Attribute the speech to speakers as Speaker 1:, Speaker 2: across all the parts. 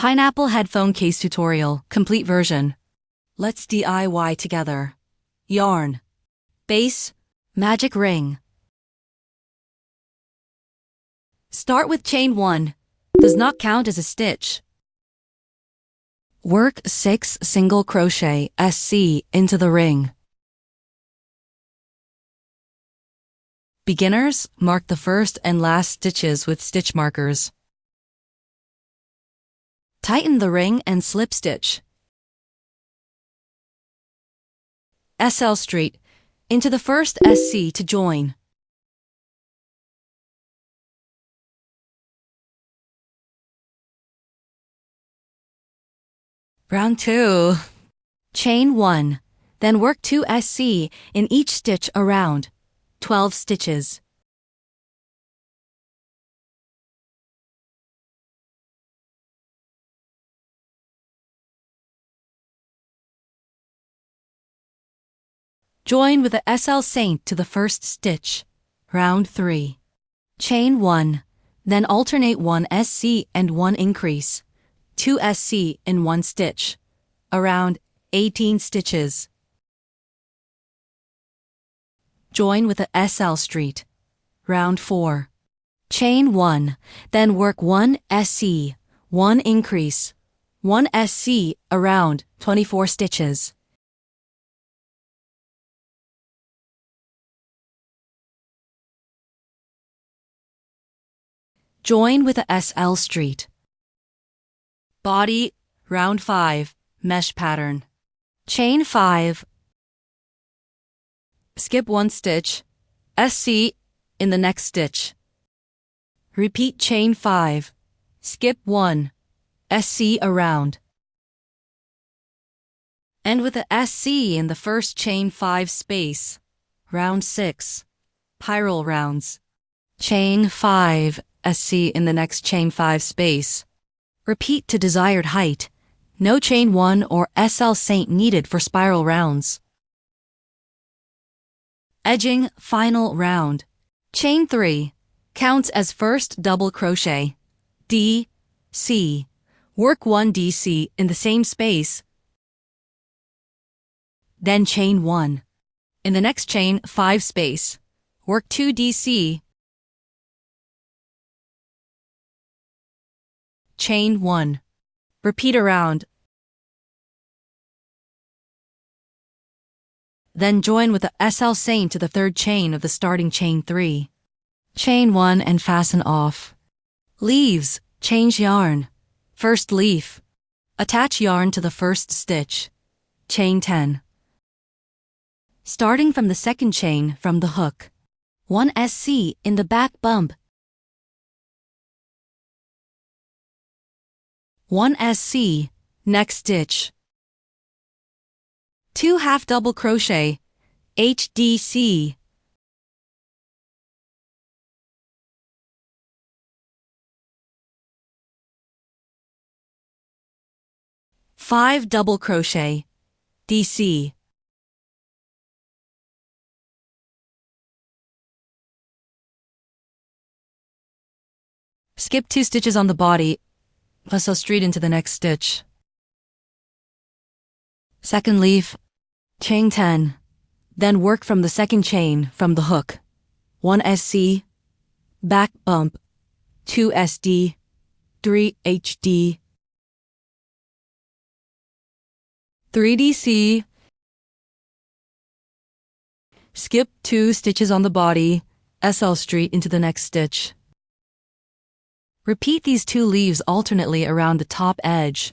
Speaker 1: Pineapple headphone case tutorial, complete version. Let's DIY together. Yarn. Base. Magic ring. Start with chain 1. Does not count as a stitch. Work 6 single crochet SC into the ring. Beginners, mark the first and last stitches with stitch markers. Tighten the ring and slip stitch. SL straight into the first SC to join. Round 2. Chain 1, then work 2 SC in each stitch around, 12 stitches. Join with a SL saint to the first stitch. Round 3. Chain 1, then alternate 1 SC and 1 increase, 2 SC in 1 stitch, around 18 stitches. Join with a SL straight. Round 4. Chain 1, then work 1 SC, 1 increase, 1 SC around 24 stitches. Join with a SL straight. Body, round 5, mesh pattern. Chain 5. Skip 1 stitch, SC in the next stitch. Repeat chain 5, skip 1, SC around. End with a SC in the first chain 5 space. Round 6. Spiral rounds. Chain 5, SC in the next chain 5 space. Repeat to desired height. No chain 1 or SL saint needed for spiral rounds. Edging final round. Chain 3 counts as first double crochet. D, C. Work 1 DC in the same space. Then chain 1. In the next chain 5 space, work 2 DC. Chain 1. Repeat around. Then join with the SL saint to the third chain of the starting chain 3. Chain 1 and fasten off. Leaves, change yarn. First leaf. Attach yarn to the first stitch. Chain 10. Starting from the second chain from the hook. 1 SC in the back bump. 1 SC, next stitch. 2 half double crochet, HDC. Five double crochet, DC. Skip 2 stitches on the body. Sew straight into the next stitch. Second leaf, chain 10. Then work from the second chain from the hook. 1 SC, back bump, 2 SD, 3 HD, 3 DC. Skip 2 stitches on the body, SL straight into the next stitch. Repeat these 2 leaves alternately around the top edge.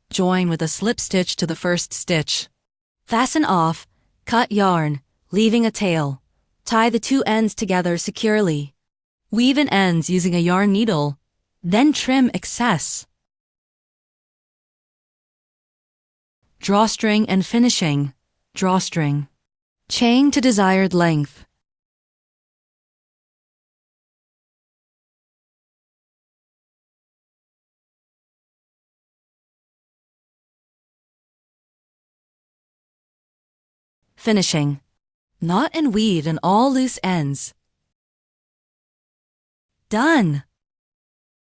Speaker 1: Join with a slip stitch to the first stitch. Fasten off, cut yarn, leaving a tail. Tie the 2 ends together securely. Weave in ends using a yarn needle, then trim excess. Drawstring and finishing. Drawstring. Chain to desired length. Finishing. Knot and weave in all loose ends. Done!